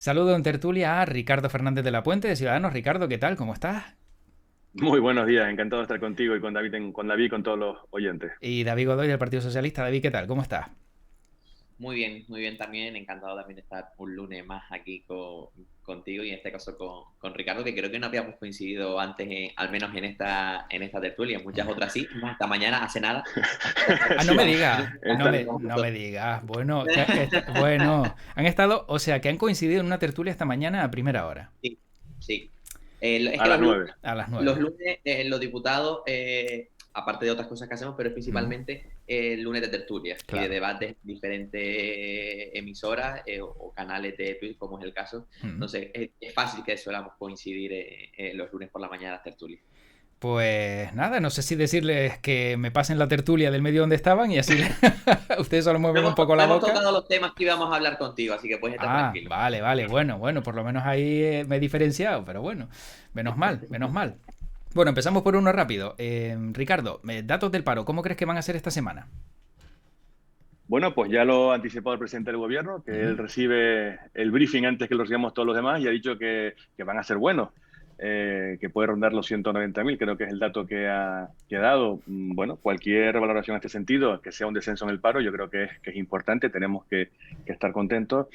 Saludo en tertulia a Ricardo Fernández de la Puente de Ciudadanos. Ricardo, ¿qué tal? ¿Cómo estás? Muy buenos días, encantado de estar contigo y con David, con David y con todos los oyentes. Y David Godoy del Partido Socialista. David, ¿qué tal? ¿Cómo estás? Muy bien también. Encantado también de estar un lunes más aquí contigo y en este caso con Ricardo, que creo que no habíamos coincidido antes, al menos en esta tertulia. En muchas otras sí, más esta mañana, hace nada. Ah, no Sí, me digas, esta- no me digas. Bueno, bueno, han estado, o sea, que han coincidido en una tertulia esta mañana a primera hora, Sí, sí. Es a que las 9. a las los 9. lunes, los diputados, aparte de otras cosas que hacemos, pero Ujú. principalmente el lunes de tertulias y de Claro. debates en diferentes emisoras o canales de Twitch, como es el caso. Ujú. Entonces, es fácil que solamos coincidir los lunes por la mañana las tertulias. Pues nada, no sé si decirles que me pasen la tertulia del medio donde estaban y así ustedes solo No mueven un hemos, poco no la hemos boca. tocado los temas que íbamos a hablar contigo, así que puedes estar Ah, tranquilo. vale, vale, bueno, bueno, por lo menos ahí me he diferenciado, pero bueno, menos mal, menos mal. Bueno, empezamos por uno rápido. Ricardo, datos del paro, ¿cómo crees que van a ser esta semana? Bueno, pues ya lo ha anticipado el presidente del gobierno, que Ujú. él recibe el briefing antes que lo recibamos todos los demás y ha dicho que van a ser buenos, que puede rondar los 190.000, creo que es el dato que ha dado. Bueno, cualquier valoración en este sentido, que sea un descenso en el paro, yo creo que es importante, tenemos que estar contentos.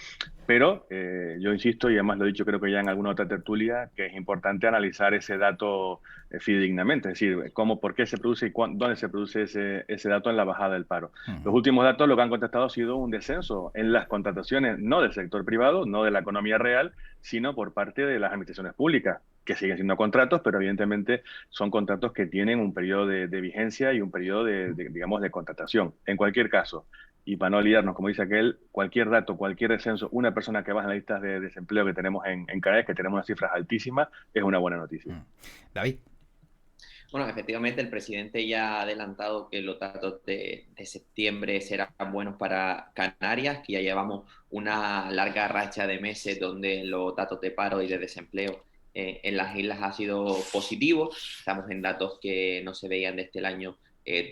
Pero yo insisto, y además lo he dicho creo que ya en alguna otra tertulia, que es importante analizar ese dato fidedignamente, es decir, cómo, por qué se produce y dónde se produce ese dato en la bajada del paro. Los Ujú. últimos datos lo que han contestado ha sido un descenso en las contrataciones, no del sector privado, no de la economía real, sino por parte de las administraciones públicas, que siguen siendo contratos, pero evidentemente son contratos que tienen un periodo de vigencia y un periodo digamos, de contratación. En cualquier caso, y para no liarnos, como dice aquel, cualquier dato, cualquier descenso, una persona que baja en las listas de desempleo que tenemos en Canarias, que tenemos unas cifras altísimas, es una buena noticia. Mm. David. Bueno, efectivamente, el presidente ya ha adelantado que los datos de septiembre serán buenos para Canarias, que ya llevamos una larga racha de meses donde los datos de paro y de desempleo en las islas ha sido positivo. Estamos en datos que no se veían desde el año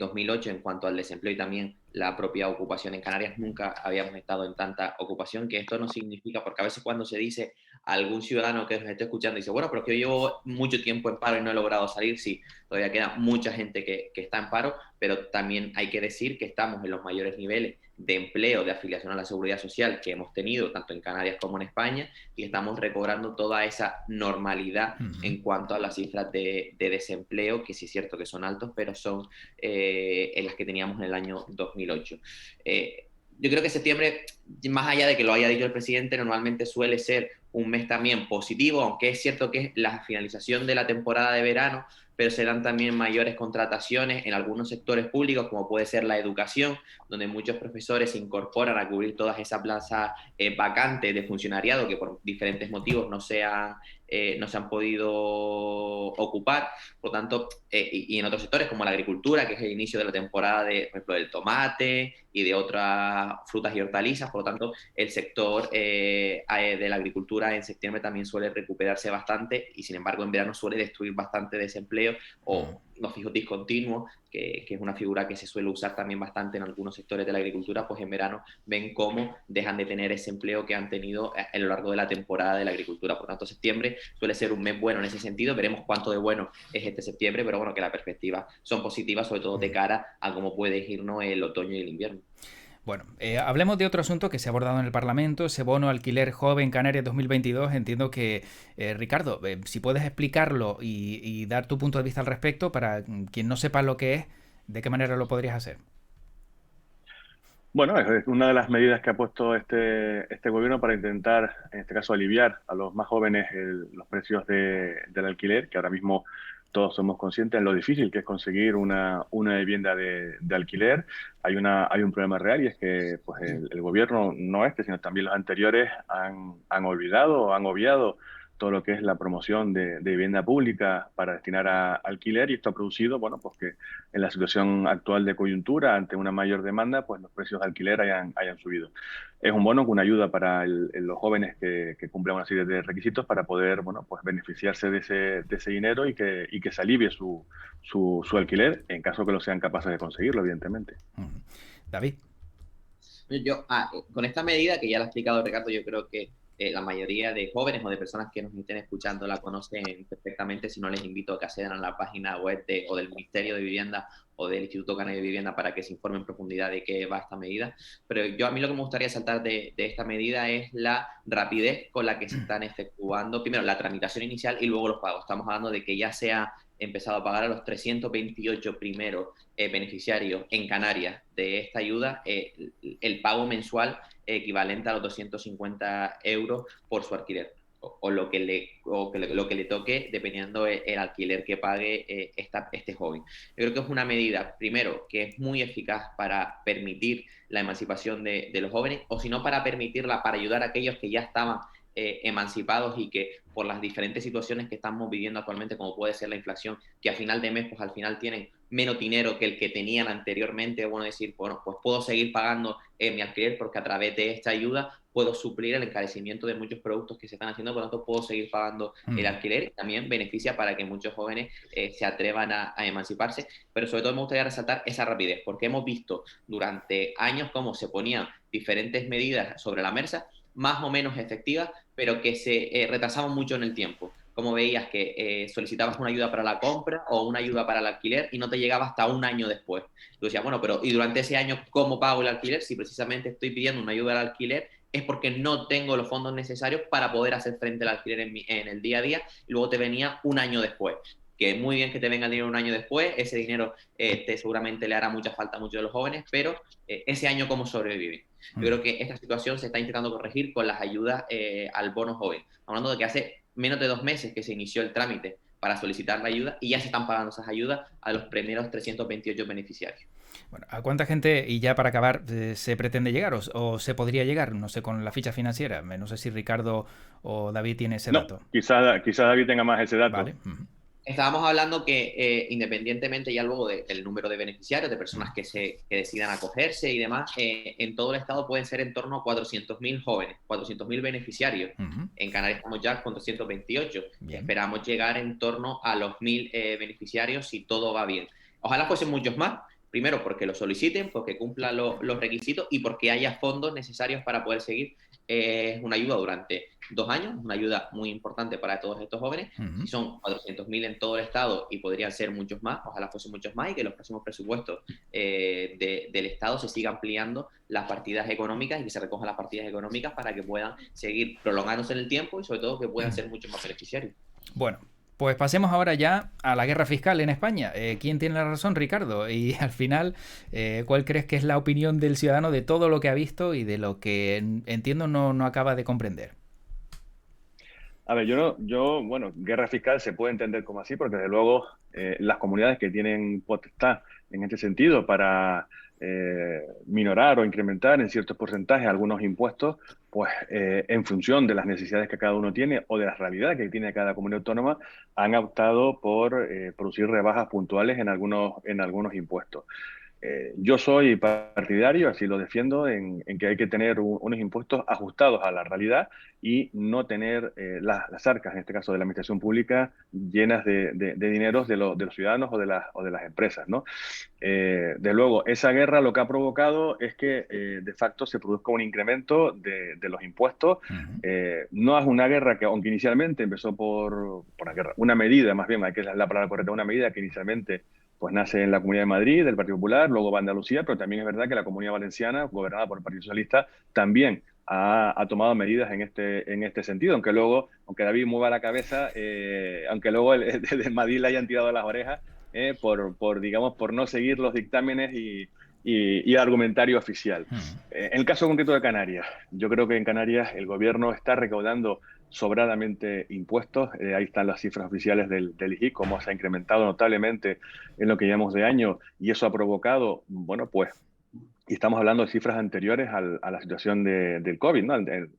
2008 en cuanto al desempleo y también la propia ocupación en Canarias. Nunca habíamos estado en tanta ocupación, que esto no significa, porque a veces cuando se dice a algún ciudadano que nos esté escuchando, dice, bueno, pero es que yo llevo mucho tiempo en paro y no he logrado salir, sí, todavía queda mucha gente que está en paro, pero también hay que decir que estamos en los mayores niveles de empleo, de afiliación a la seguridad social que hemos tenido tanto en Canarias como en España y estamos recobrando toda esa normalidad Ujú. en cuanto a las cifras de desempleo, que sí es cierto que son altos, pero son en las que teníamos en el año 2008. Yo creo que septiembre, más allá de que lo haya dicho el presidente, normalmente suele ser un mes también positivo, aunque es cierto que es la finalización de la temporada de verano, pero se dan también mayores contrataciones en algunos sectores públicos, como puede ser la educación, donde muchos profesores se incorporan a cubrir todas esas plazas vacantes de funcionariado que por diferentes motivos no se han podido ocupar. Por lo tanto, y en otros sectores como la agricultura, que es el inicio de la temporada de, por ejemplo, del tomate y de otras frutas y hortalizas. Por lo tanto, el sector de la agricultura en septiembre también suele recuperarse bastante y sin embargo en verano suele destruir bastante desempleo Mm. o los fijos discontinuos, que es una figura que se suele usar también bastante en algunos sectores de la agricultura, pues en verano ven cómo dejan de tener ese empleo que han tenido a lo largo de la temporada de la agricultura. Por tanto, septiembre suele ser un mes bueno en ese sentido. Veremos cuánto de bueno es este septiembre, pero bueno, que las perspectivas son positivas, sobre todo de Mm. cara a cómo puede irnos el otoño y el invierno. Bueno, hablemos de otro asunto que se ha abordado en el Parlamento, ese bono alquiler joven Canarias 2022. Entiendo que, Ricardo, si puedes explicarlo y dar tu punto de vista al respecto para quien no sepa lo que es, ¿de qué manera lo podrías hacer? Bueno, es una de las medidas que ha puesto este gobierno para intentar, en este caso, aliviar a los más jóvenes los precios del alquiler, que ahora mismo todos somos conscientes de lo difícil que es conseguir una vivienda de alquiler. Hay un problema real y es que pues, el gobierno, no este, sino también los anteriores, han olvidado o han obviado todo lo que es la promoción de vivienda pública para destinar a alquiler y esto ha producido, bueno, pues que en la situación actual de coyuntura, ante una mayor demanda, pues los precios de alquiler hayan subido. Es un bono, una ayuda para los jóvenes que cumplen una serie de requisitos para poder, bueno, pues beneficiarse de ese dinero y que se alivie su alquiler en caso que lo sean capaces de conseguirlo, evidentemente. David. Con esta medida, que ya la ha explicado Ricardo, yo creo que la mayoría de jóvenes o de personas que nos estén escuchando la conocen perfectamente, si no les invito a que accedan a la página web o del Ministerio de Vivienda o del Instituto Canario de Vivienda para que se informe en profundidad de qué va esta medida. Pero a mí lo que me gustaría saltar de esta medida es la rapidez con la que se están efectuando, primero la tramitación inicial y luego los pagos. Estamos hablando de que ya se ha empezado a pagar a los 328 primeros beneficiarios en Canarias de esta ayuda el pago mensual equivalente a los 250 euros por su alquiler. O lo que le toque dependiendo el alquiler que pague este joven. Yo creo que es una medida, primero, que es muy eficaz para permitir la emancipación de los jóvenes, o si no para permitirla, para ayudar a aquellos que ya estaban emancipados y que por las diferentes situaciones que estamos viviendo actualmente, como puede ser la inflación, que a final de mes, pues al final tienen menos dinero que el que tenían anteriormente, bueno, decir, bueno, pues puedo seguir pagando mi alquiler porque a través de esta ayuda puedo suplir el encarecimiento de muchos productos que se están haciendo, por lo tanto puedo seguir pagando el alquiler. También beneficia para que muchos jóvenes se atrevan a emanciparse, pero sobre todo me gustaría resaltar esa rapidez, porque hemos visto durante años cómo se ponían diferentes medidas sobre la mesa, más o menos efectivas, pero que se retrasaban mucho en el tiempo. Como veías que solicitabas una ayuda para la compra o una ayuda para el alquiler y no te llegaba hasta un año después. Tú decías, bueno, pero ¿y durante ese año cómo pago el alquiler? Si precisamente estoy pidiendo una ayuda al alquiler, es porque no tengo los fondos necesarios para poder hacer frente al alquiler en el día a día, y luego te venía un año después. Que muy bien que te venga el dinero un año después, ese dinero seguramente le hará mucha falta a muchos de los jóvenes, pero ese año cómo sobrevivir. Yo creo que esta situación se está intentando corregir con las ayudas al bono joven. Hablando de que hace menos de 2 meses que se inició el trámite para solicitar la ayuda y ya se están pagando esas ayudas a los primeros 328 beneficiarios. Bueno, ¿a cuánta gente, y ya para acabar, se pretende llegar o se podría llegar? No sé, con la ficha financiera. No sé si Ricardo o David tiene ese No, dato. quizá David tenga más ese dato. Vale. Estábamos hablando que independientemente ya luego del número de beneficiarios, de personas que decidan acogerse y demás, en todo el estado pueden ser en torno a 400.000 jóvenes, 400.000 beneficiarios. En Canarias estamos ya con 328. Bien. Esperamos llegar en torno a los 1.000 beneficiarios si todo va bien. Ojalá fuesen muchos más. Primero, porque lo soliciten, porque cumplan los requisitos y porque haya fondos necesarios para poder seguir. Es una ayuda durante 2 años, una ayuda muy importante para todos estos jóvenes. Si son 400.000 en todo el estado y podrían ser muchos más, ojalá fuesen muchos más y que los próximos presupuestos del estado se sigan ampliando las partidas económicas y que se recojan las partidas económicas para que puedan seguir prolongándose en el tiempo y sobre todo que puedan ser muchos más beneficiarios. Bueno, pues pasemos ahora ya a la guerra fiscal en España. ¿Quién tiene la razón, Ricardo? Y al final, ¿cuál crees que es la opinión del ciudadano de todo lo que ha visto y de lo que entiendo no acaba de comprender? A ver, bueno, guerra fiscal se puede entender como así, porque desde luego las comunidades que tienen potestad en este sentido para minorar o incrementar en ciertos porcentajes algunos impuestos, pues en función de las necesidades que cada uno tiene o de las realidades que tiene cada comunidad autónoma, han optado por producir rebajas puntuales en algunos impuestos. Yo soy partidario, así lo defiendo, en que hay que tener unos impuestos ajustados a la realidad y no tener las arcas, en este caso de la administración pública, llenas de dineros de los ciudadanos o de las empresas, ¿no? De luego, esa guerra lo que ha provocado es que de facto se produzca un incremento de los impuestos. No es una guerra que, aunque inicialmente empezó por una medida, más bien, hay que es la palabra correcta, una medida que inicialmente pues nace en la Comunidad de Madrid, del Partido Popular, luego va a Andalucía, pero también es verdad que la Comunidad Valenciana, gobernada por el Partido Socialista, también ha tomado medidas en este sentido, aunque David mueva la cabeza, aunque luego de Madrid le hayan tirado las orejas por no seguir los dictámenes y argumentario oficial. En el caso concreto de Canarias, yo creo que en Canarias el gobierno está recaudando sobradamente impuestos. Ahí están las cifras oficiales del IGIC, cómo se ha incrementado notablemente en lo que llevamos de año, y eso ha provocado, bueno, pues, y estamos hablando de cifras anteriores a la situación del COVID, ¿no?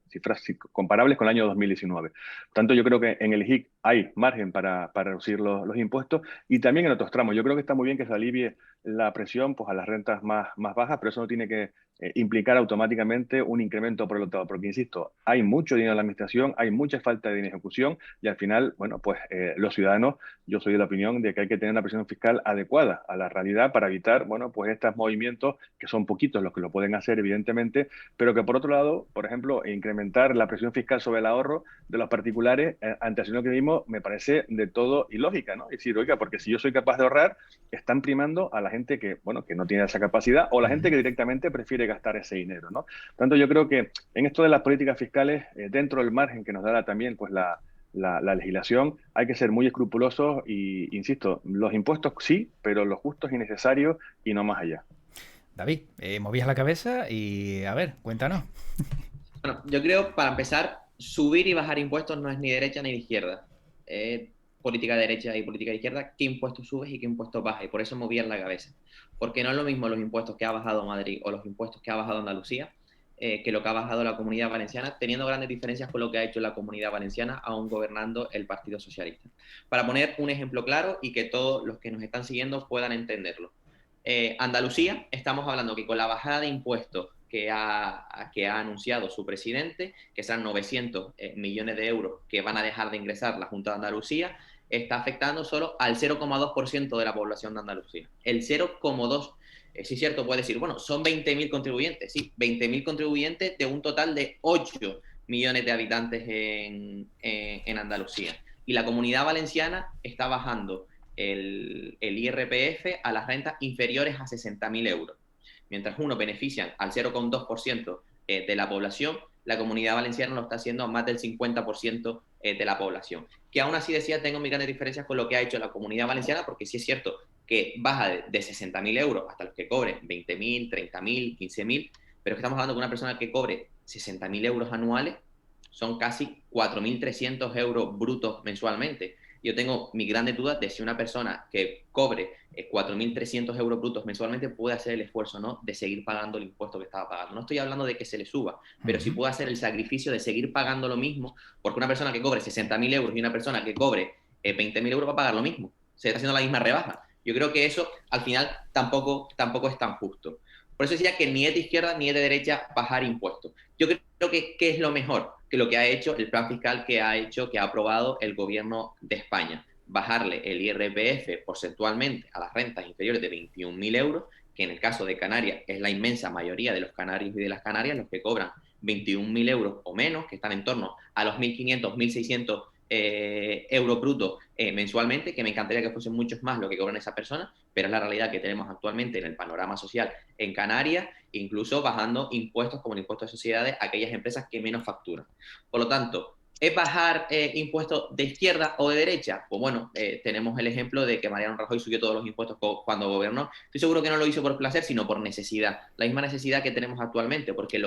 Cifras comparables con el año 2019. Por tanto, yo creo que en el IGIC hay margen para reducir los impuestos, y también en otros tramos. Yo creo que está muy bien que se alivie la presión pues, a las rentas más bajas, pero eso no tiene que implicar automáticamente un incremento por el otro lado, porque, insisto, hay mucho dinero en la administración, hay mucha falta de ejecución, y al final, bueno, pues los ciudadanos, yo soy de la opinión de que hay que tener una presión fiscal adecuada a la realidad para evitar, bueno, pues estos movimientos, que son poquitos los que lo pueden hacer, evidentemente, pero que por otro lado, por ejemplo, incrementar incrementar la presión fiscal sobre el ahorro de los particulares ante el señor que vimos me parece de todo ilógica, ¿no? Es decir, oiga, porque si yo soy capaz de ahorrar, están primando a la gente que, bueno, que no tiene esa capacidad o la gente que directamente prefiere gastar ese dinero, ¿no? Por tanto, yo creo que en esto de las políticas fiscales, dentro del margen que nos da también pues la legislación, hay que ser muy escrupulosos y, insisto, los impuestos sí, pero los justos y necesarios y no más allá. David, movías la cabeza y a ver, cuéntanos. Bueno, yo creo, para empezar, subir y bajar impuestos no es ni derecha ni de izquierda. Política de derecha y política de izquierda, qué impuestos subes y qué impuestos bajas. Y por eso movían la cabeza. Porque no es lo mismo los impuestos que ha bajado Madrid o los impuestos que ha bajado Andalucía que lo que ha bajado la Comunidad Valenciana, teniendo grandes diferencias con lo que ha hecho la Comunidad Valenciana, aún gobernando el Partido Socialista. Para poner un ejemplo claro y que todos los que nos están siguiendo puedan entenderlo. Andalucía, estamos hablando que con la bajada de impuestos que ha anunciado su presidente, que serán 900 millones de euros que van a dejar de ingresar la Junta de Andalucía, está afectando solo al 0,2% de la población de Andalucía. El 0,2%. Sí, es cierto, puede decir, bueno, son 20.000 contribuyentes. Sí, 20.000 contribuyentes de un total de 8 millones de habitantes en Andalucía. Y la Comunidad Valenciana está bajando el IRPF a las rentas inferiores a 60.000 euros. Mientras unos benefician al 0,2% de la población, la Comunidad Valenciana lo está haciendo a más del 50% de la población. Que aún así decía, tengo mis grandes diferencias con lo que ha hecho la Comunidad Valenciana, porque sí es cierto que baja de 60.000 euros hasta los que cobren 20.000, 30.000, 15.000, pero es que estamos hablando de una persona que cobre 60.000 euros anuales, son casi 4.300 euros brutos mensualmente. Yo tengo mis grandes dudas de si una persona que cobre 4.300 euros brutos mensualmente puede hacer el esfuerzo, ¿no?, de seguir pagando el impuesto que estaba pagando. No estoy hablando de que se le suba, pero sí puede hacer el sacrificio de seguir pagando lo mismo, porque una persona que cobre 60.000 euros y una persona que cobre 20.000 euros va a pagar lo mismo. Se está haciendo la misma rebaja. Yo creo que eso al final tampoco es tan justo. Por eso decía que ni es de izquierda ni es de derecha bajar impuestos. Yo creo que ¿qué es lo mejor? Que lo que ha hecho el plan fiscal que ha aprobado el gobierno de España. Bajarle el IRPF porcentualmente a las rentas inferiores de 21.000 euros, que en el caso de Canarias es la inmensa mayoría de los canarios y de las canarias los que cobran 21.000 euros o menos, que están en torno a los 1.500, 1.600 euros brutos mensualmente, que me encantaría que fuesen muchos más lo que cobran esas personas, pero es la realidad que tenemos actualmente en el panorama social en Canarias, incluso bajando impuestos como el impuesto de sociedades a aquellas empresas que menos facturan. Por lo tanto, ¿es bajar impuestos de izquierda o de derecha? Pues bueno, tenemos el ejemplo de que Mariano Rajoy subió todos los impuestos cuando gobernó. Estoy seguro que no lo hizo por placer, sino por necesidad. La misma necesidad que tenemos actualmente, porque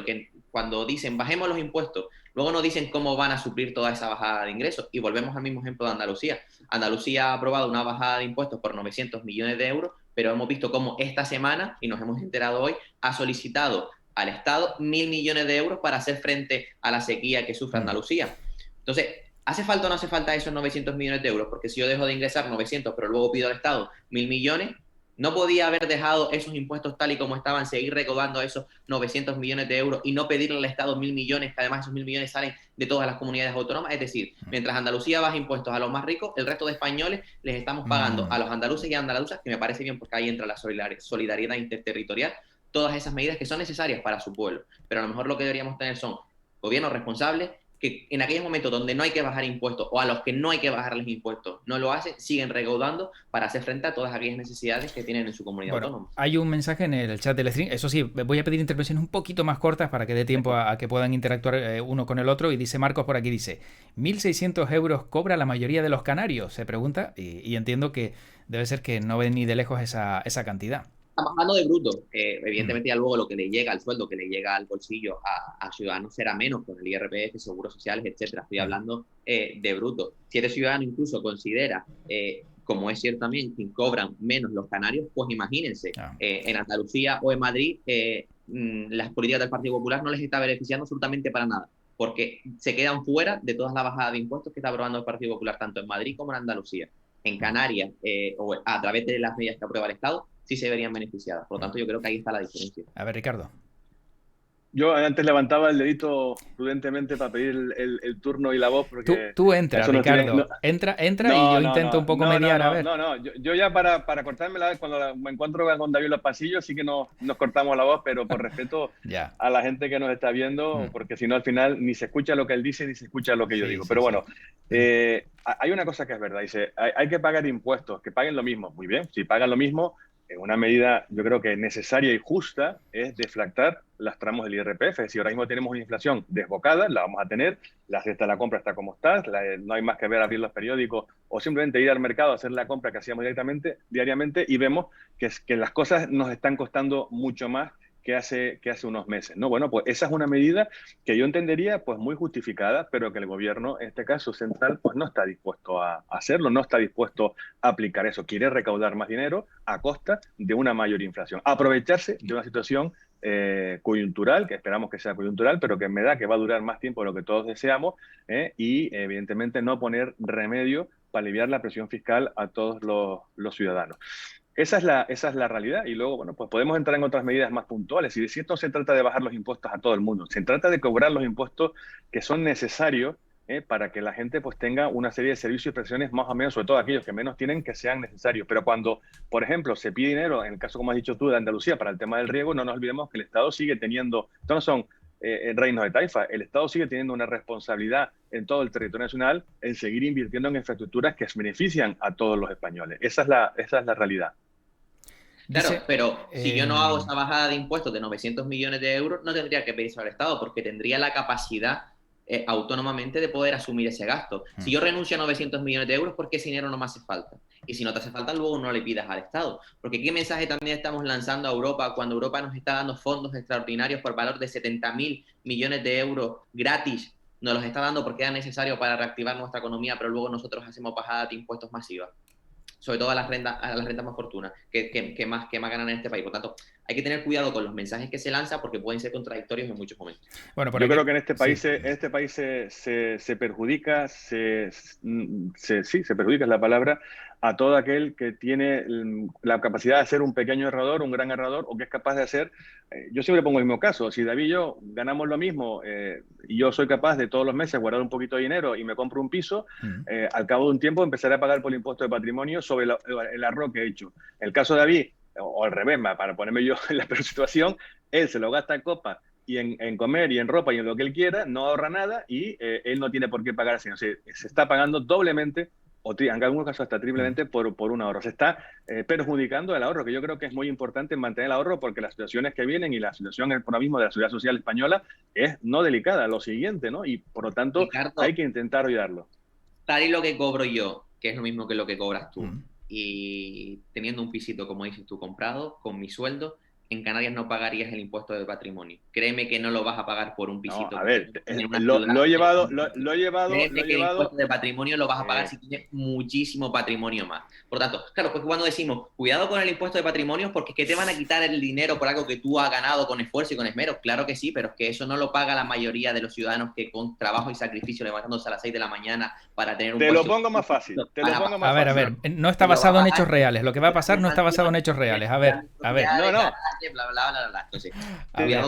cuando dicen bajemos los impuestos, luego no dicen cómo van a suplir toda esa bajada de ingresos. Y volvemos al mismo ejemplo de Andalucía. Andalucía ha aprobado una bajada de impuestos por 900 millones de euros, pero hemos visto cómo esta semana, y nos hemos enterado hoy, ha solicitado al Estado 1.000 millones de euros para hacer frente a la sequía que sufre Andalucía. Entonces, ¿hace falta o no hace falta esos 900 millones de euros? Porque si yo dejo de ingresar 900, pero luego pido al Estado 1.000 millones, ¿no podía haber dejado esos impuestos tal y como estaban, seguir recaudando esos 900 millones de euros y no pedirle al Estado 1.000 millones, que además esos 1.000 millones salen de todas las comunidades autónomas? Es decir, mientras Andalucía baja impuestos a los más ricos, el resto de españoles les estamos pagando a los andaluces y andaluzas, que me parece bien porque ahí entra la solidaridad interterritorial, todas esas medidas que son necesarias para su pueblo. Pero a lo mejor lo que deberíamos tener son gobiernos responsables, que en aquellos momentos donde no hay que bajar impuestos o a los que no hay que bajarles impuestos no lo hacen, siguen recaudando para hacer frente a todas aquellas necesidades que tienen en su comunidad autónoma. Hay un mensaje en el chat del stream, eso sí, voy a pedir intervenciones un poquito más cortas para que dé tiempo a que puedan interactuar uno con el otro, y dice Marcos por aquí, dice, 1.600 euros cobra la mayoría de los canarios, se pregunta, y entiendo que debe ser que no ven ni de lejos esa cantidad. Estamos hablando de bruto. Evidentemente, ya luego lo que le llega al sueldo, que le llega al bolsillo a ciudadanos será menos con el IRPF, seguros sociales, etcétera. Estoy hablando de bruto. Si eres ciudadano, incluso considera, como es cierto también, que cobran menos los canarios, pues imagínense, en Andalucía o en Madrid, las políticas del Partido Popular no les está beneficiando absolutamente para nada, porque se quedan fuera de todas las bajadas de impuestos que está aprobando el Partido Popular, tanto en Madrid como en Andalucía. En Canarias, o a través de las medidas que aprueba el Estado, sí se verían beneficiadas. Por lo tanto, yo creo que ahí está la diferencia. A ver, Ricardo. Yo antes levantaba el dedito prudentemente para pedir el turno y la voz, porque Tú entra, eso no Ricardo. tiene... Entra y yo intento un poco mediar, a ver. No. Yo ya para cortarme la vez, cuando me encuentro con David en los pasillos, sí que nos cortamos la voz, pero por respeto Ya. a la gente que nos está viendo, porque si no, al final ni se escucha lo que él dice, ni se escucha lo que yo digo. Sí, Pero sí. bueno, hay una cosa que es verdad, dice, hay que pagar impuestos, que paguen lo mismo. Muy bien, si pagan lo mismo, una medida, yo creo que necesaria y justa, es deflactar las tramos del IRPF. Si ahora mismo tenemos una inflación desbocada, la vamos a tener, la cesta de la compra está como está, no hay más que ver, abrir los periódicos o simplemente ir al mercado a hacer la compra que hacíamos diariamente y vemos que las cosas nos están costando mucho más que hace unos meses, ¿no? Bueno, pues esa es una medida que yo entendería pues muy justificada, pero que el gobierno, en este caso central, pues no está dispuesto a hacerlo, no está dispuesto a aplicar eso. Quiere recaudar más dinero a costa de una mayor inflación. Aprovecharse de una situación coyuntural, que esperamos que sea coyuntural, pero que me da que va a durar más tiempo de lo que todos deseamos, y evidentemente no poner remedio para aliviar la presión fiscal a todos los ciudadanos. Esa es la realidad. Y luego, bueno, pues podemos entrar en otras medidas más puntuales. Y de cierto, no se trata de bajar los impuestos a todo el mundo. Se trata de cobrar los impuestos que son necesarios para que la gente pues tenga una serie de servicios y prestaciones más o menos, sobre todo aquellos que menos tienen, que sean necesarios. Pero cuando, por ejemplo, se pide dinero, en el caso, como has dicho tú, de Andalucía, para el tema del riego, no nos olvidemos que el Estado sigue teniendo, esto no son reinos de taifa, el Estado sigue teniendo una responsabilidad en todo el territorio nacional en seguir invirtiendo en infraestructuras que benefician a todos los españoles. Esa es la realidad. Claro, Dice, pero si yo no hago esa bajada de impuestos de 900 millones de euros, no tendría que pedirse al Estado, porque tendría la capacidad autónomamente de poder asumir ese gasto. Si yo renuncio a 900 millones de euros, ¿por qué ese dinero no me hace falta? Y si no te hace falta, luego no le pidas al Estado. Porque ¿qué mensaje también estamos lanzando a Europa cuando Europa nos está dando fondos extraordinarios por valor de 70.000 millones de euros gratis? Nos los está dando porque era necesario para reactivar nuestra economía, pero luego nosotros hacemos bajadas de impuestos masivas, sobre todo a las rentas más fortunas, que más ganan en este país. Por tanto, hay que tener cuidado con los mensajes que se lanzan porque pueden ser contradictorios en muchos momentos. Bueno, yo creo que en este país, se perjudica, se perjudica es la palabra, a todo aquel que tiene la capacidad de hacer un pequeño ahorrador, un gran ahorrador, o que es capaz de hacer, yo siempre pongo el mismo caso, si David y yo ganamos lo mismo y yo soy capaz de todos los meses guardar un poquito de dinero y me compro un piso, al cabo de un tiempo empezaré a pagar por el impuesto de patrimonio sobre el ahorro que he hecho. El caso de David, o al revés, para ponerme yo en la peor situación, él se lo gasta en copas y en comer y en ropa y en lo que él quiera, no ahorra nada y él no tiene por qué pagar así. O sea, se está pagando doblemente o en algunos casos hasta triplemente por un ahorro. Se está perjudicando el ahorro, que yo creo que es muy importante mantener el ahorro porque las situaciones que vienen y la situación ahora mismo de la seguridad social española es no delicada, lo siguiente, ¿no? Y por lo tanto, Ricardo, hay que intentar olvidarlo. Tal y lo que cobro yo, que es lo mismo que lo que cobras tú, y teniendo un pisito, como dices tú, comprado, con mi sueldo, en Canarias no pagarías el impuesto de patrimonio. Créeme que no lo vas a pagar por un pisito. No, a ver, lo he llevado. Créeme que el impuesto de patrimonio lo vas a pagar si tienes muchísimo patrimonio más. Por tanto, claro, pues cuando decimos, cuidado con el impuesto de patrimonio, porque es que te van a quitar el dinero por algo que tú has ganado con esfuerzo y con esmero. Claro que sí, pero es que eso no lo paga la mayoría de los ciudadanos que con trabajo y sacrificio, levantándose a las 6 de la mañana para tener un puesto. Te lo pongo más fácil. A ver, no está basado en hechos reales. Lo que va a pasar no está basado en hechos reales. A ver. No. Bla, bla, bla, bla. Entonces,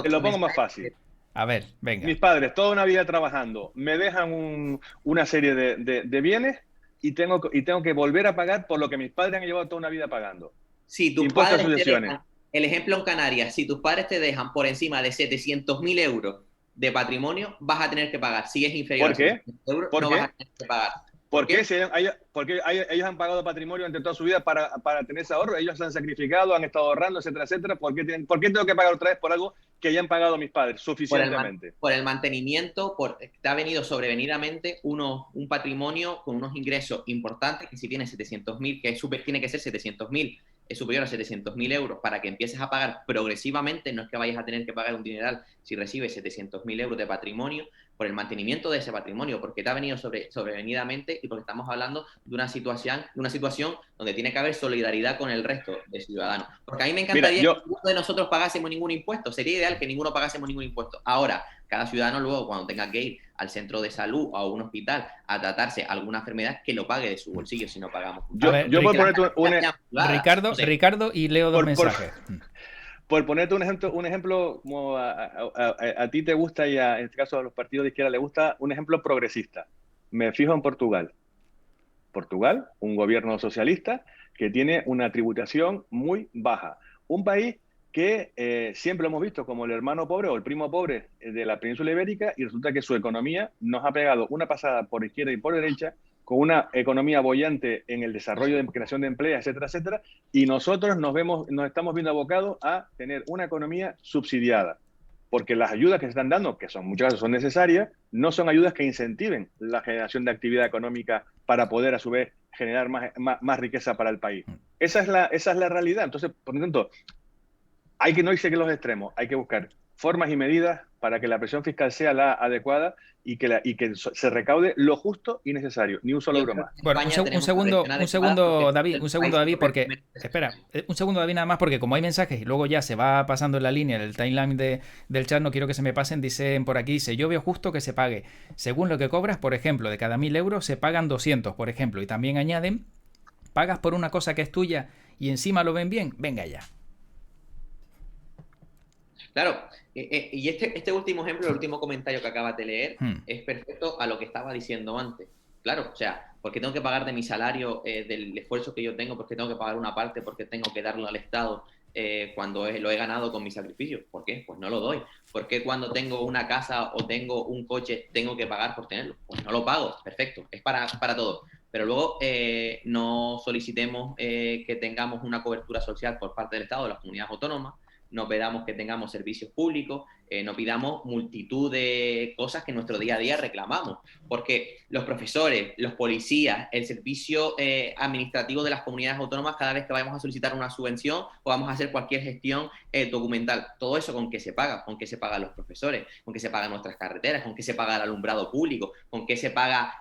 te lo pongo más fácil. A ver, venga. Mis padres, toda una vida trabajando, me dejan una serie de bienes y tengo que volver a pagar por lo que mis padres han llevado toda una vida pagando. Si tus padres te dejan, el ejemplo en Canarias, si tus padres te dejan por encima de 700.000 euros de patrimonio, vas a tener que pagar. Si es inferior a 700.000 euros, no vas a tener que pagar. Porque ellos han pagado patrimonio entre toda su vida para tener ese ahorro, ellos se han sacrificado, han estado ahorrando, etcétera, etcétera. ¿Por qué tengo que pagar otra vez por algo que ya han pagado mis padres suficientemente? Por el mantenimiento, te ha venido sobrevenidamente un patrimonio con unos ingresos importantes, que si tienes 700.000, que tiene que ser 700.000, es superior a 700.000 euros para que empieces a pagar progresivamente. No es que vayas a tener que pagar un dineral si recibes 700.000 euros de patrimonio, por el mantenimiento de ese patrimonio, porque te ha venido sobrevenidamente y porque estamos hablando de una situación donde tiene que haber solidaridad con el resto de ciudadanos. Porque a mí me encantaría que ninguno de nosotros pagásemos ningún impuesto. Sería ideal que ninguno pagásemos ningún impuesto. Ahora, cada ciudadano luego, cuando tenga que ir al centro de salud o a un hospital a tratarse alguna enfermedad, que lo pague de su bolsillo si no pagamos. Yo voy a poner Ricardo y leo dos mensajes. por ponerte un ejemplo como a ti te gusta y en este caso a los partidos de izquierda les gusta, un ejemplo progresista. Me fijo en Portugal. Portugal, un gobierno socialista que tiene una tributación muy baja. Un país que siempre lo hemos visto como el hermano pobre o el primo pobre de la península ibérica, y resulta que su economía nos ha pegado una pasada por izquierda y por derecha, con una economía boyante en el desarrollo de creación de empleo, etcétera, etcétera, y nosotros nos estamos viendo abocados a tener una economía subsidiada, porque las ayudas que se están dando, que son muchas veces son necesarias, no son ayudas que incentiven la generación de actividad económica para poder a su vez generar más riqueza para el país. Esa es la realidad. Entonces, por lo tanto, hay que no irse que los extremos, hay que buscar formas y medidas para que la presión fiscal sea la adecuada y que se recaude lo justo y necesario, ni un solo Yo euro creo más. que en Bueno, España tenemos la presión un adecuada porque segundo, es David, el país porque, menos espera, presión. un segundo, David, nada más, porque como hay mensajes y luego ya se va pasando en la línea, el timeline del chat, no quiero que se me pasen, dicen por aquí, dice, yo veo justo que se pague, según lo que cobras, por ejemplo, de cada 1.000 euros se pagan 200, por ejemplo, y también añaden, pagas por una cosa que es tuya y encima lo ven bien, venga ya. Claro, y este último ejemplo, el último comentario que acabas de leer, Hmm. es perfecto a lo que estaba diciendo antes. Claro, o sea, porque tengo que pagar de mi salario, del esfuerzo que yo tengo, porque tengo que pagar una parte, porque tengo que darlo al Estado cuando lo he ganado con mi sacrificio. ¿Por qué? Pues no lo doy. ¿Por qué cuando tengo una casa o tengo un coche tengo que pagar por tenerlo? Pues no lo pago. Perfecto, es para todo. Pero luego no solicitemos que tengamos una cobertura social por parte del Estado, de las comunidades autónomas, no pedamos que tengamos servicios públicos, no pidamos multitud de cosas que en nuestro día a día reclamamos, porque los profesores, los policías, el servicio administrativo de las comunidades autónomas, cada vez que vayamos a solicitar una subvención o vamos a hacer cualquier gestión documental, todo eso con qué se paga, con qué se pagan los profesores, con qué se pagan nuestras carreteras, con qué se paga el alumbrado público, con qué se paga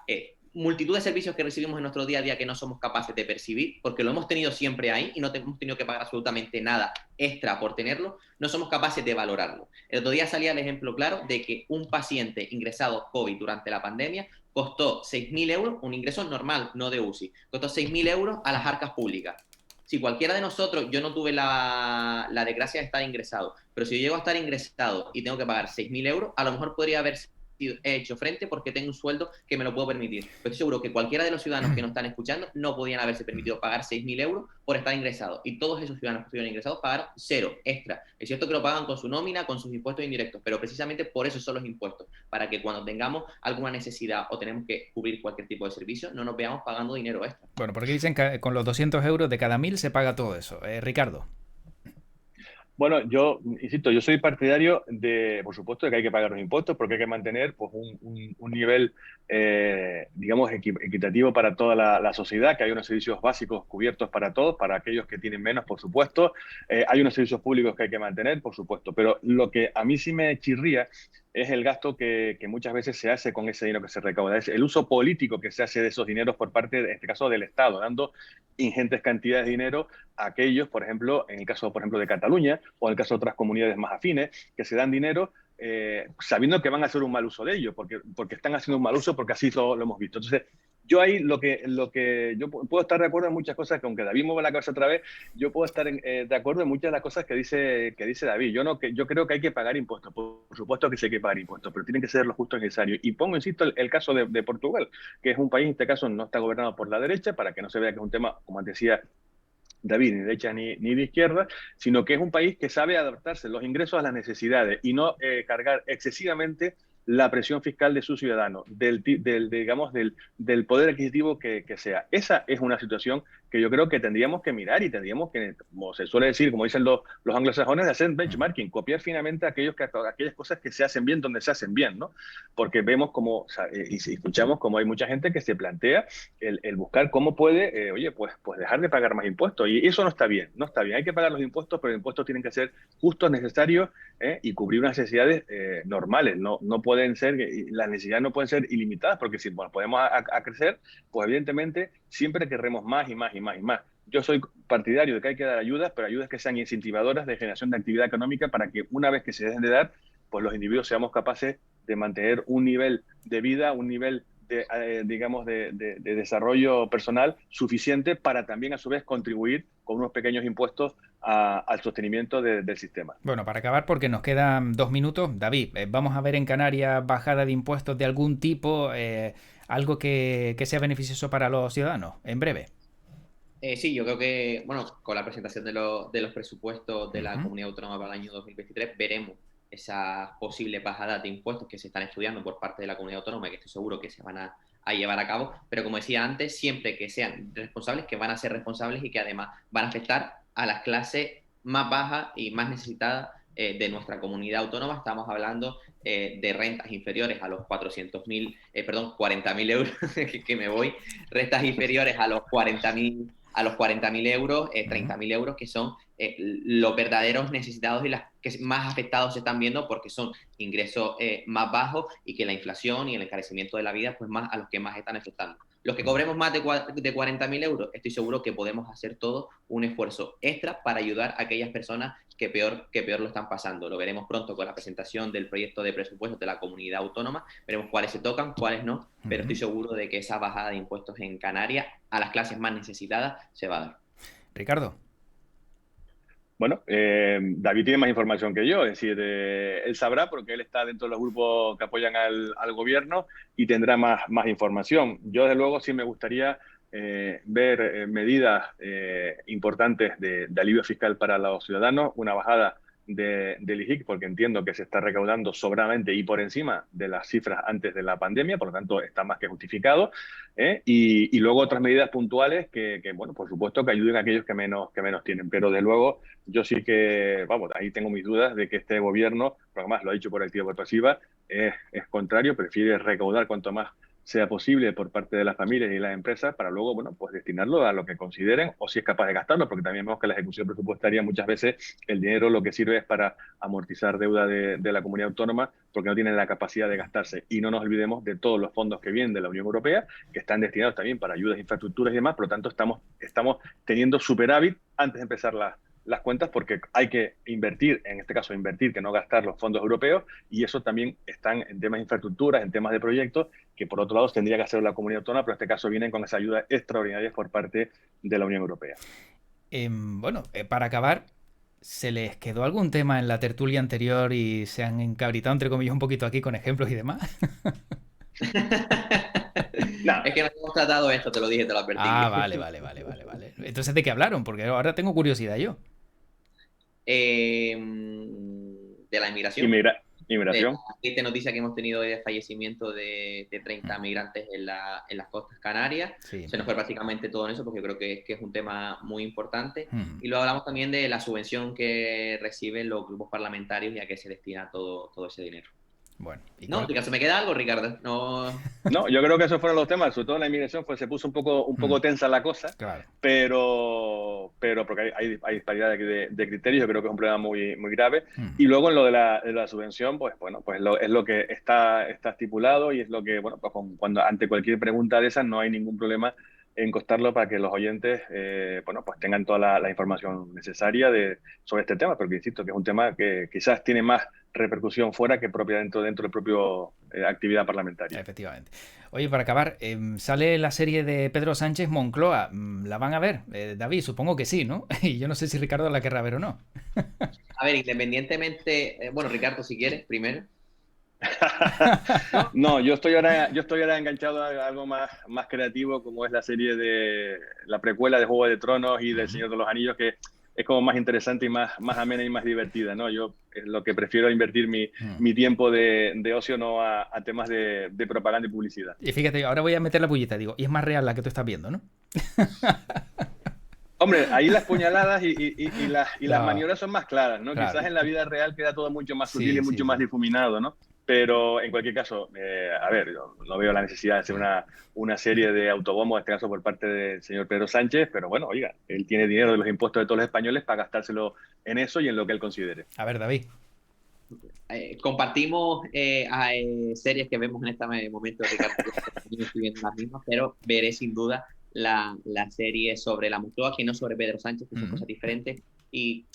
multitud de servicios que recibimos en nuestro día a día que no somos capaces de percibir, porque lo hemos tenido siempre ahí y no hemos tenido que pagar absolutamente nada extra por tenerlo, no somos capaces de valorarlo. El otro día salía el ejemplo claro de que un paciente ingresado COVID durante la pandemia costó 6.000 euros, un ingreso normal, no de UCI, costó 6.000 euros a las arcas públicas. Si cualquiera de nosotros, yo no tuve la desgracia de estar ingresado, pero si yo llego a estar ingresado y tengo que pagar 6.000 euros, a lo mejor podría haber hecho frente porque tengo un sueldo que me lo puedo permitir. Pero estoy seguro que cualquiera de los ciudadanos que nos están escuchando no podían haberse permitido pagar 6.000 euros por estar ingresados. Y todos esos ciudadanos que estuvieron ingresados pagaron cero extra. Es cierto que lo pagan con su nómina, con sus impuestos indirectos, pero precisamente por eso son los impuestos, para que cuando tengamos alguna necesidad o tenemos que cubrir cualquier tipo de servicio, no nos veamos pagando dinero extra. Bueno, porque dicen que con los 200 euros de cada 1.000 se paga todo eso. Ricardo. Bueno, yo insisto, yo soy partidario de, por supuesto, de que hay que pagar los impuestos porque hay que mantener pues, un nivel, digamos, equitativo para toda la sociedad, que hay unos servicios básicos cubiertos para todos, para aquellos que tienen menos, por supuesto. Hay unos servicios públicos que hay que mantener, por supuesto. Pero lo que a mí sí me chirría es el gasto que muchas veces se hace con ese dinero que se recauda. Es el uso político que se hace de esos dineros por parte, en este caso, del Estado, dando ingentes cantidades de dinero a aquellos, por ejemplo, en el caso, por ejemplo, de Cataluña o en el caso de otras comunidades más afines, que se dan dinero sabiendo que van a hacer un mal uso de ello, porque están haciendo un mal uso, porque así lo hemos visto. Entonces, yo ahí lo que yo puedo estar de acuerdo en muchas cosas, que aunque David mueva la cabeza otra vez, yo puedo estar de acuerdo en muchas de las cosas que dice David. Yo creo que hay que pagar impuestos, por supuesto que sí hay que pagar impuestos, pero tienen que ser lo justo y necesario. Y pongo, insisto, el caso de Portugal, que es un país, en este caso, no está gobernado por la derecha, para que no se vea que es un tema, como antes decía David, ni de derecha ni de izquierda, sino que es un país que sabe adaptarse los ingresos a las necesidades y no cargar excesivamente la presión fiscal de sus ciudadanos, digamos, del poder adquisitivo que sea. Esa es una situación que yo creo que tendríamos que mirar y tendríamos que, como se suele decir, como dicen los anglosajones, de hacer benchmarking, copiar finamente aquellas cosas que se hacen bien donde se hacen bien, ¿no? Porque vemos como, o sea, y escuchamos como hay mucha gente que se plantea el buscar cómo puede, oye, pues dejar de pagar más impuestos. Y eso no está bien, no está bien. Hay que pagar los impuestos, pero los impuestos tienen que ser justos, necesarios y cubrir unas necesidades normales. No pueden ser, las necesidades no pueden ser ilimitadas, porque si podemos a crecer, pues evidentemente siempre querremos más y más y más y más. Yo soy partidario de que hay que dar ayudas, pero ayudas que sean incentivadoras de generación de actividad económica para que una vez que se dejen de dar, pues los individuos seamos capaces de mantener un nivel de vida, un nivel digamos, de desarrollo personal suficiente para también, a su vez, contribuir con unos pequeños impuestos al sostenimiento del sistema. Bueno, para acabar, porque nos quedan 2 minutos, David, vamos a ver en Canarias bajada de impuestos de algún tipo, algo que sea beneficioso para los ciudadanos, en breve. Sí, yo creo que, bueno, con la presentación de los presupuestos de la Uh-huh. Comunidad Autónoma para el año 2023, veremos esas posibles bajadas de impuestos que se están estudiando por parte de la Comunidad Autónoma y que estoy seguro que se van a llevar a cabo. Pero como decía antes, siempre que sean responsables, que van a ser responsables y que además van a afectar a las clases más bajas y más necesitadas de nuestra comunidad autónoma. Estamos hablando de rentas inferiores a los 40.000 euros, que me voy, rentas inferiores a los 40.000 euros, 30.000 euros, que son los verdaderos necesitados y las que más afectados se están viendo porque son ingresos más bajos y que la inflación y el encarecimiento de la vida, pues más a los que más están afectando. Los que cobremos más de 40.000 euros, estoy seguro que podemos hacer todo un esfuerzo extra para ayudar a aquellas personas que peor lo están pasando. Lo veremos pronto con la presentación del proyecto de presupuestos de la comunidad autónoma. Veremos cuáles se tocan, cuáles no, pero estoy seguro de que esa bajada de impuestos en Canarias a las clases más necesitadas se va a dar. Ricardo. Bueno, David tiene más información que yo, es decir, él sabrá porque él está dentro de los grupos que apoyan al gobierno y tendrá más información. Yo, desde luego, sí me gustaría ver medidas importantes de alivio fiscal para los ciudadanos, una bajada del IGIC, porque entiendo que se está recaudando sobradamente y por encima de las cifras antes de la pandemia, por lo tanto está más que justificado, y luego otras medidas puntuales bueno, por supuesto que ayuden a aquellos que menos tienen, pero de luego yo sí que, vamos, ahí tengo mis dudas de que este gobierno, porque además lo ha dicho por activa y por pasiva, es contrario, prefiere recaudar cuanto más sea posible por parte de las familias y las empresas para luego, bueno, pues destinarlo a lo que consideren o si es capaz de gastarlo, porque también vemos que la ejecución presupuestaria muchas veces el dinero lo que sirve es para amortizar deuda de la comunidad autónoma porque no tienen la capacidad de gastarse. Y no nos olvidemos de todos los fondos que vienen de la Unión Europea, que están destinados también para ayudas, infraestructuras y demás, por lo tanto estamos teniendo superávit antes de empezar las cuentas porque hay que invertir, en este caso invertir, que no gastar los fondos europeos, y eso también están en temas de infraestructuras, en temas de proyectos, que por otro lado tendría que hacer la comunidad autónoma, pero en este caso vienen con esa ayuda extraordinaria por parte de la Unión Europea. Bueno, para acabar, ¿se les quedó algún tema en la tertulia anterior y se han encabritado, entre comillas, un poquito aquí con ejemplos y demás? No. Es que no hemos tratado esto, te lo dije, te lo advertí. Vale. Entonces, ¿de qué hablaron? Porque ahora tengo curiosidad yo. De la inmigración. Inmigración. La triste noticia que hemos tenido de fallecimiento de 30 migrantes en las costas canarias. Sí. Se nos fue prácticamente todo en eso porque creo que es un tema muy importante. Y luego hablamos también de la subvención que reciben los grupos parlamentarios y a qué se destina todo ese dinero. Bueno, no, ¿se me queda algo, Ricardo? No, yo creo que esos fueron los temas, sobre todo en la inmigración, pues se puso un poco tensa la cosa, claro. pero porque hay disparidad de criterios, yo creo que es un problema muy grave. Y luego en lo de la subvención, pues bueno, pues es lo que está estipulado y es lo que, bueno, pues cuando ante cualquier pregunta de esas no hay ningún problema en costarlo para que los oyentes bueno, pues tengan toda la información necesaria sobre este tema, porque insisto que es un tema que quizás tiene más repercusión fuera que propia dentro del propio actividad parlamentaria. Efectivamente. Oye, para acabar, sale la serie de Pedro Sánchez Moncloa. ¿La van a ver? David, supongo que sí, ¿no? Y yo no sé si Ricardo la querrá ver o no. A ver, independientemente... bueno, Ricardo, si quieres, primero. No, yo estoy ahora enganchado a algo más creativo, como es la serie de la precuela de Juego de Tronos y del Señor de los Anillos, que es como más interesante y más amena y más divertida, ¿no? Yo es lo que prefiero invertir mi tiempo de ocio, no a temas de propaganda y publicidad. Y fíjate, ahora voy a meter la pullita, digo, y es más real la que tú estás viendo, ¿no? Hombre, ahí las puñaladas y las maniobras son más claras, ¿no? Claro. Quizás en la vida real queda todo mucho más sutil y mucho más difuminado, ¿no? Pero en cualquier caso, a ver, yo no veo la necesidad de hacer una serie de autobombos, en este caso por parte del señor Pedro Sánchez, pero bueno, oiga, él tiene dinero de los impuestos de todos los españoles para gastárselo en eso y en lo que él considere. A ver, David. Compartimos series que vemos en este momento, Ricardo, estoy viendo las mismas, pero veré sin duda la serie sobre la Moncloa, que no sobre Pedro Sánchez, que son cosas diferentes, y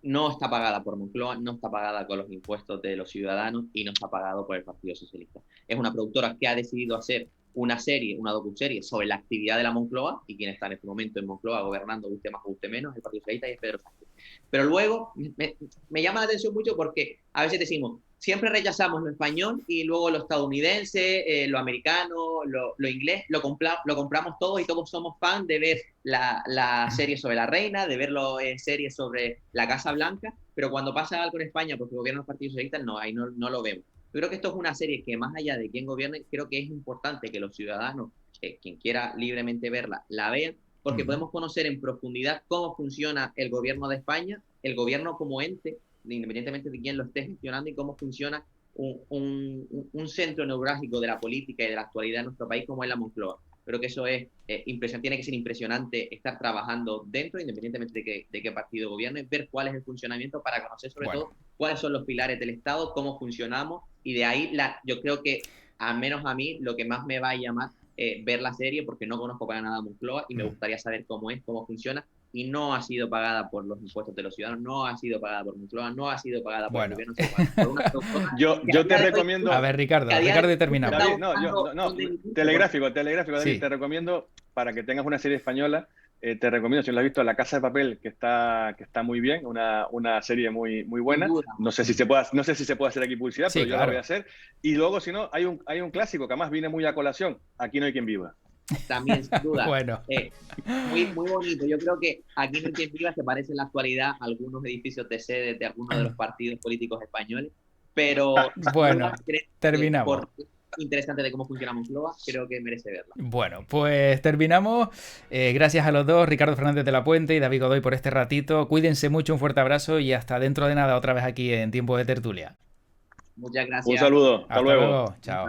no está pagada por Moncloa, no está pagada con los impuestos de los ciudadanos y no está pagado por el Partido Socialista. Es una productora que ha decidido hacer una serie, una docuserie sobre la actividad de la Moncloa, y quien está en este momento en Moncloa gobernando, guste más o guste menos, el Partido Socialista, y es Pedro Sánchez. Pero luego me llama la atención mucho porque a veces decimos, siempre rechazamos lo español y luego lo estadounidense, lo americano, lo inglés, lo compramos todos y todos somos fan de ver la serie sobre la reina, de ver series sobre la Casa Blanca, pero cuando pasa algo en España, porque gobiernan los partidos socialistas, no, ahí no lo vemos. Yo creo que esto es una serie que más allá de quién gobierne, creo que es importante que los ciudadanos, quien quiera libremente verla, la vean, porque podemos conocer en profundidad cómo funciona el gobierno de España, el gobierno como ente, independientemente de quién lo esté gestionando, y cómo funciona un centro neurálgico de la política y de la actualidad de nuestro país como es la Moncloa. Creo que eso es tiene que ser impresionante estar trabajando dentro, independientemente de qué partido gobierne, ver cuál es el funcionamiento para conocer sobre todo cuáles son los pilares del Estado, cómo funcionamos, y de ahí yo creo que, al menos a mí, lo que más me va a llamar ver la serie, porque no conozco para nada Moncloa y me gustaría saber cómo funciona, y no ha sido pagada por los impuestos de los ciudadanos, no ha sido pagada por Moncloa, no ha sido pagada por el gobierno. Yo te recomiendo... A ver, Ricardo, terminamos. Telegráfico, David, te recomiendo, para que tengas una serie española, te recomiendo, si no la has visto, La Casa de Papel, que está muy bien, una serie muy buena. No sé si se puede hacer aquí publicidad, pero yo la voy a hacer. Y luego, si no, hay un clásico que además viene muy a colación, Aquí no hay quien viva. También, sin duda. Bueno. Muy bonito. Yo creo que Aquí no hay quien viva se parece en la actualidad a algunos edificios de sede de algunos de los partidos políticos españoles, pero bueno, terminamos. Interesante de cómo funciona Moncloa, creo que merece verla. Bueno, pues terminamos. Gracias a los dos, Ricardo Fernández de la Puente y David Godoy, por este ratito. Cuídense mucho, un fuerte abrazo y hasta dentro de nada otra vez aquí en Tiempo de Tertulia. Muchas gracias. Un saludo, hasta luego. Chao.